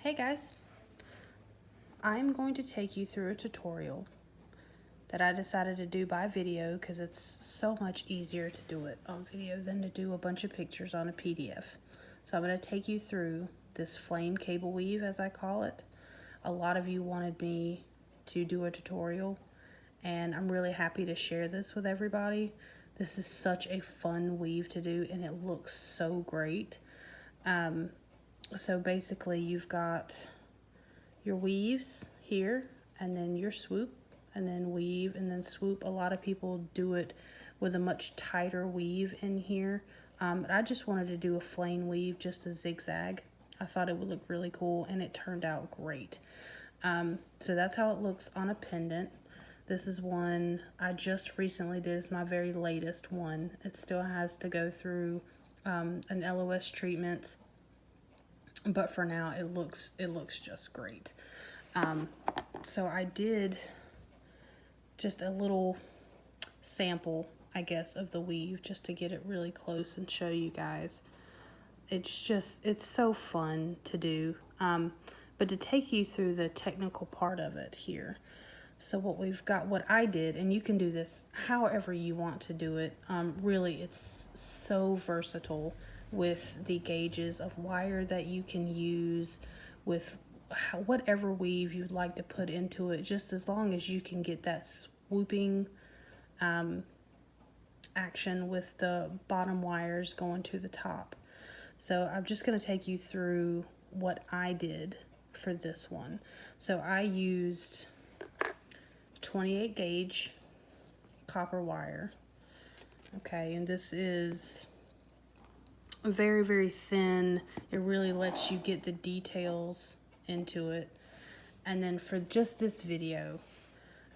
Hey guys, I'm going to take you through a tutorial that I decided to do by video because it's so much easier to do it on video than to do a bunch of pictures on a PDF. So I'm going to take you through this flame cable weave, as I call it. A lot of you wanted me to do a tutorial, and I'm really happy to share this with everybody. This is such a fun weave to do, and it looks so great. So basically you've got your weaves here, and then your swoop, and then weave, and then swoop. A lot of people do it with a much tighter weave in here. I just wanted to do a flame weave, just a zigzag. I thought it would look really cool, and it turned out great. So that's how it looks on a pendant. This is one I just recently did. It's my very latest one. It still has to go through an LOS treatment, but for now it looks just great. So I did just a little sample, I guess, of the weave just to get it really close and show you guys. It's so fun to do. But to take you through the technical part of it here. So what we've got, what I did, and you can do this however you want to do it. Really, it's so versatile with the gauges of wire that you can use, with whatever weave you'd like to put into it, just as long as you can get that swooping action with the bottom wires going to the top. So I'm just going to take you through what I did for this one. So I used 28 gauge copper wire. Okay, and this is very, very thin. It really lets you get the details into it. And then for just this video,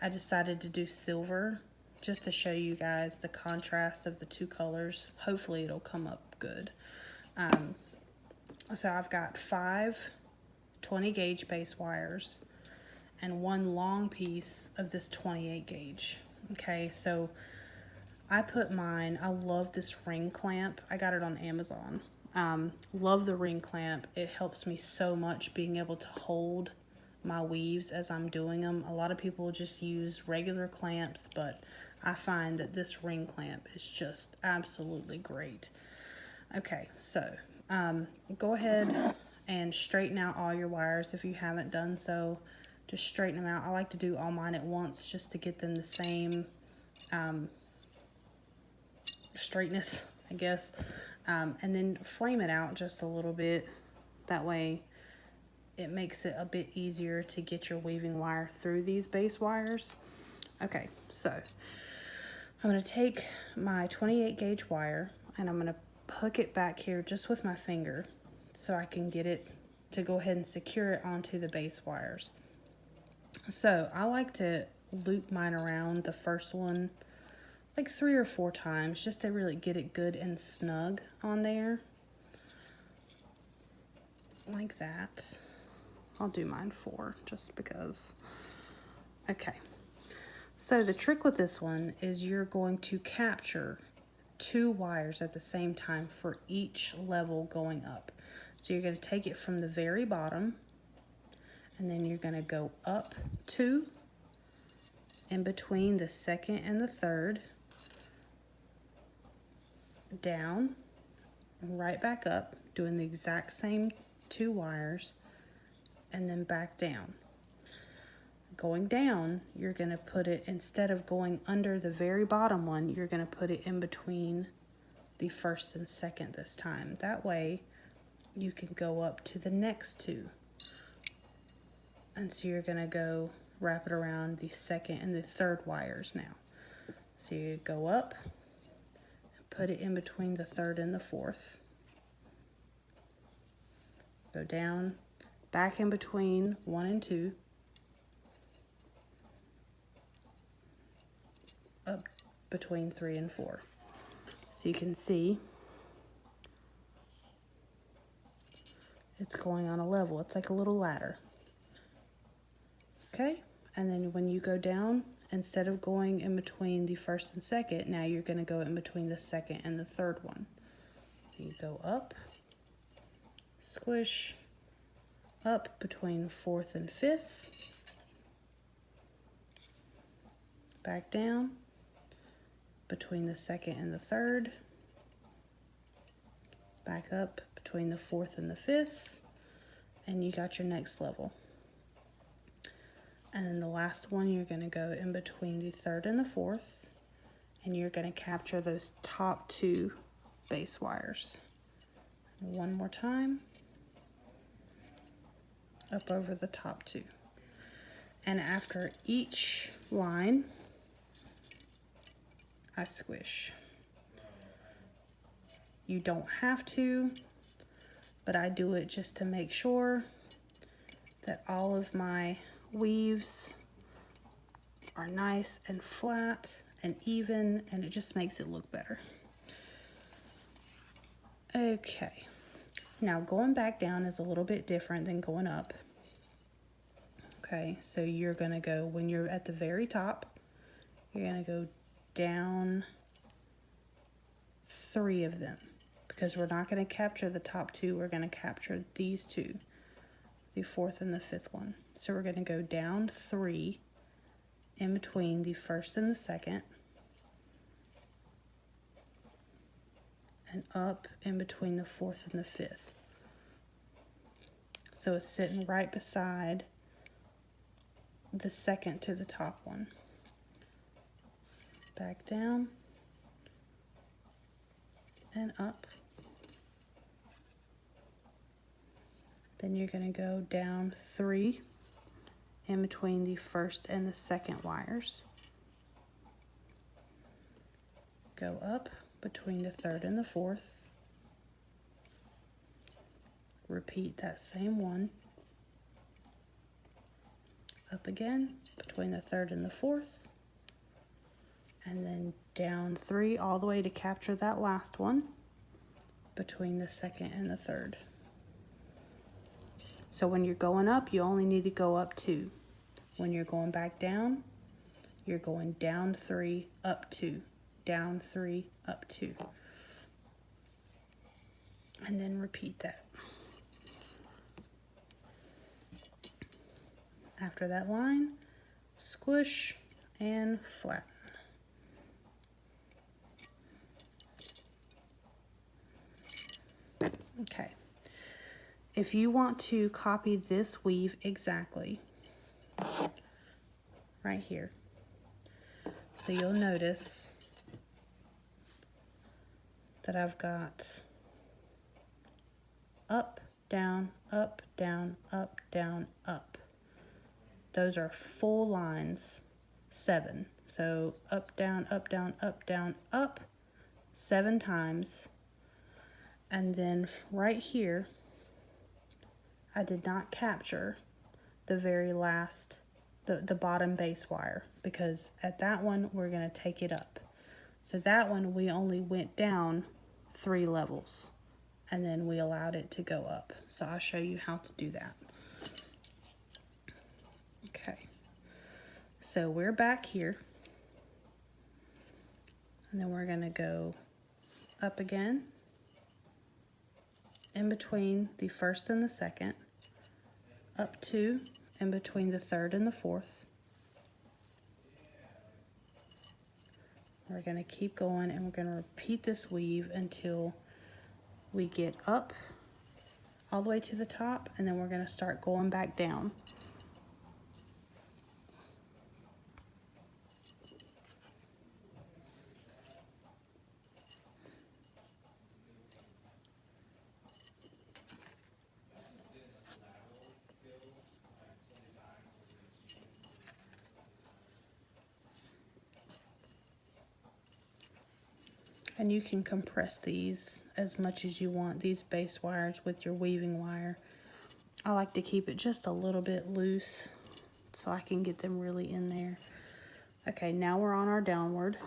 I decided to do silver just to show you guys the contrast of the two colors. Hopefully it'll come up good. So I've got 5 20 gauge base wires and one long piece of this 28 gauge. Okay, so I put mine, I love this ring clamp. I got it on Amazon. Love the ring clamp. It helps me so much being able to hold my weaves as I'm doing them. A lot of people just use regular clamps, but I find that this ring clamp is just absolutely great. Okay, so go ahead and straighten out all your wires if you haven't done so. Just straighten them out. I like to do all mine at once just to get them the same straightness, I guess. And then flame it out just a little bit. That way it makes it a bit easier to get your weaving wire through these base wires. Okay, so I'm going to take my 28 gauge wire and I'm going to hook it back here just with my finger so I can get it to go ahead and secure it onto the base wires. So I like to loop mine around the first one like 3 or 4 times just to really get it good and snug on there. Like that. I'll do mine 4 just because. Okay. So the trick with this one is you're going to capture 2 wires at the same time for each level going up. So you're going to take it from the very bottom, and then you're going to go up 2 in between the second and the third, down, and right back up, doing the exact same 2 wires, and then back down. Going down, you're going to put it, instead of going under the very bottom one, you're going to put it in between the first and second this time. That way you can go up to the next 2. And so you're going to go wrap it around the second and the third wires now. So you go up and put it in between the third and the fourth. Go down, back in between 1 and 2. Up between 3 and 4. So you can see it's going on a level. It's like a little ladder. Okay, and then when you go down, instead of going in between the first and second, now you're going to go in between the second and the third one. You go up, squish, up between 4th and 5th, back down between the 2nd and the 3rd, back up between the 4th and the 5th, and you got your next level. And then the last one, you're going to go in between the 3rd and the 4th, and you're going to capture those top 2 base wires. One more time, up over the top 2. And after each line, I squish. You don't have to, but I do it just to make sure that all of my weaves are nice and flat and even, and it just makes it look better. Okay, now going back down is a little bit different than going up. Okay, so you're gonna go, when you're at the very top, you're gonna go down 3 of them, because we're not gonna capture the top 2, we're gonna capture these 2, the 4th and the 5th one. So we're gonna go down 3 in between the 1st and the 2nd, and up in between the 4th and the 5th. So it's sitting right beside the 2nd to the top one. Back down and up. Then you're going to go down 3 in between the 1st and the 2nd wires. Go up between the 3rd and the 4th. Repeat that same one. Up again between the 3rd and the 4th. And then down 3 all the way to capture that last one between the 2nd and the 3rd. So when you're going up, you only need to go up 2. When you're going back down, you're going down 3, up 2, down 3, up 2. And then repeat that. After that line, squish and flatten. Okay. If you want to copy this weave exactly, right here, so you'll notice that I've got up, down, up, down, up, down, up. Those are full lines, 7. So up, down, up, down, up, down, up, 7 times. And then right here, I did not capture the very last, the bottom base wire, because at that one, we're gonna take it up. So that one, we only went down 3 levels, and then we allowed it to go up. So I'll show you how to do that. Okay, so we're back here, and then we're gonna go up again, in between the 1st and the 2nd, up 2 in between the 3rd and the 4th. We're going to keep going, and we're going to repeat this weave until we get up all the way to the top, and then we're going to start going back down. And you can compress these as much as you want, these base wires, with your weaving wire. I like to keep it just a little bit loose so I can get them really in there. Okay, now we're on our downward.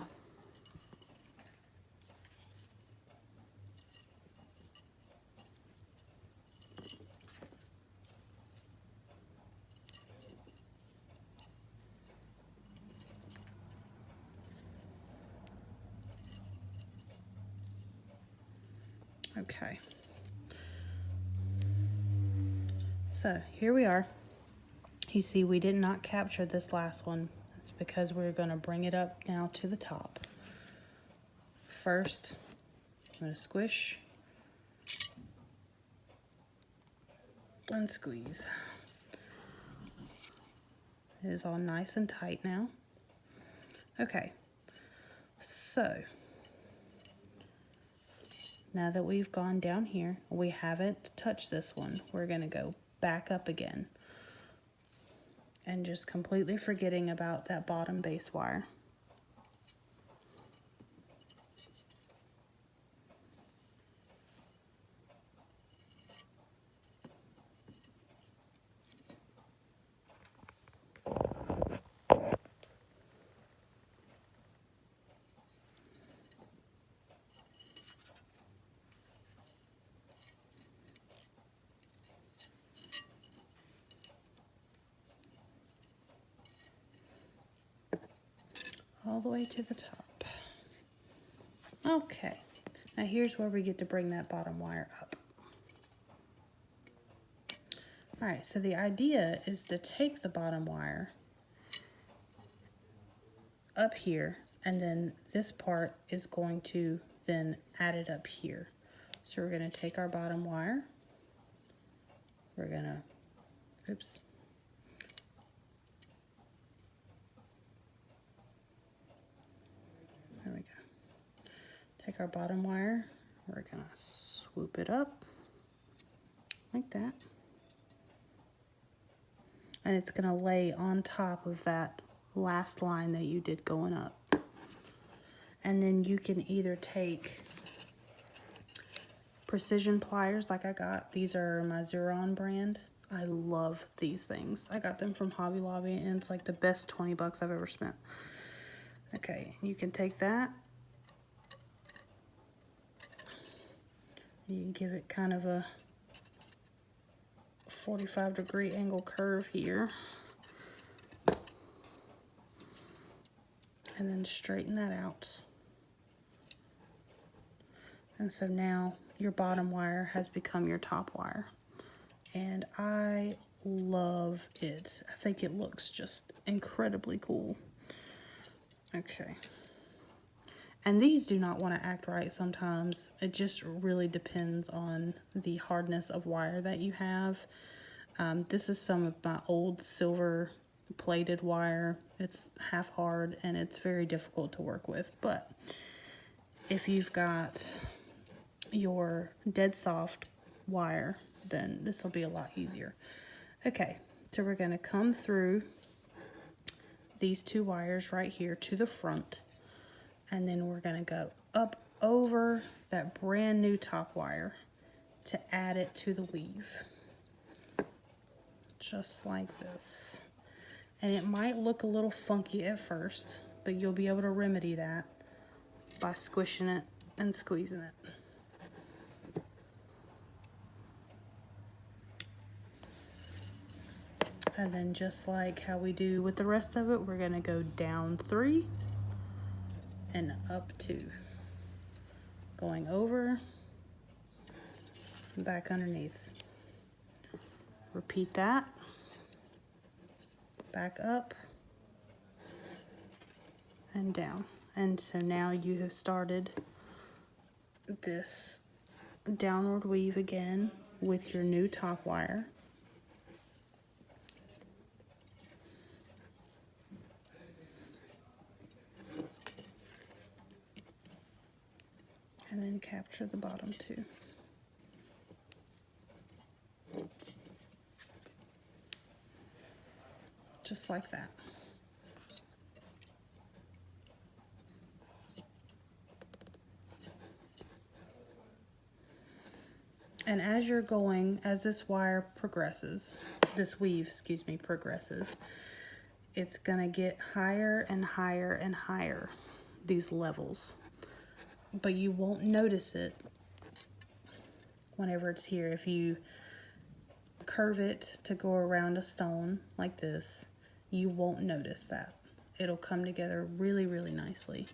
Okay. So here we are. You see we did not capture this last one. It's because we're going to bring it up now to the top. First, I'm going to squish and squeeze. It is all nice and tight now. Okay, so now that we've gone down here, we haven't touched this one. We're going to go back up again and just completely forgetting about that bottom base wire. All the way to the top. Okay, now here's where we get to bring that bottom wire up. All right, so the idea is to take the bottom wire up here, and then this part is going to then add it up here. So we're going to take our bottom wire, we're going to, oops, there we go. Take our bottom wire, we're going to swoop it up like that. And it's going to lay on top of that last line that you did going up. And then you can either take precision pliers like I got. These are my Xuron brand. I love these things. I got them from Hobby Lobby and it's like the best 20 bucks I've ever spent. Okay, you can take that. You can give it kind of a 45-degree angle curve here. And then straighten that out. And so now your bottom wire has become your top wire. And I love it. I think it looks just incredibly cool. Okay. And these do not want to act right sometimes. It just really depends on the hardness of wire that you have. This is some of my old silver plated wire. It's half hard and it's very difficult to work with. But if you've got your dead soft wire, then this will be a lot easier. Okay, so we're going to come through these two wires right here to the front, and then we're going to go up over that brand new top wire to add it to the weave, just like this. And it might look a little funky at first, but you'll be able to remedy that by squishing it and squeezing it. And then just like how we do with the rest of it, we're going to go down 3 and up 2. Going over, back underneath. Repeat that. Back up and down. And so now you have started this downward weave again with your new top wire. And then capture the bottom 2. Just like that. And as you're going, as this wire progresses, this weave, excuse me, progresses, it's gonna get higher and higher and higher, these levels. But you won't notice it whenever it's here. If you curve it to go around a stone like this, you won't notice that. It'll come together really, really nicely.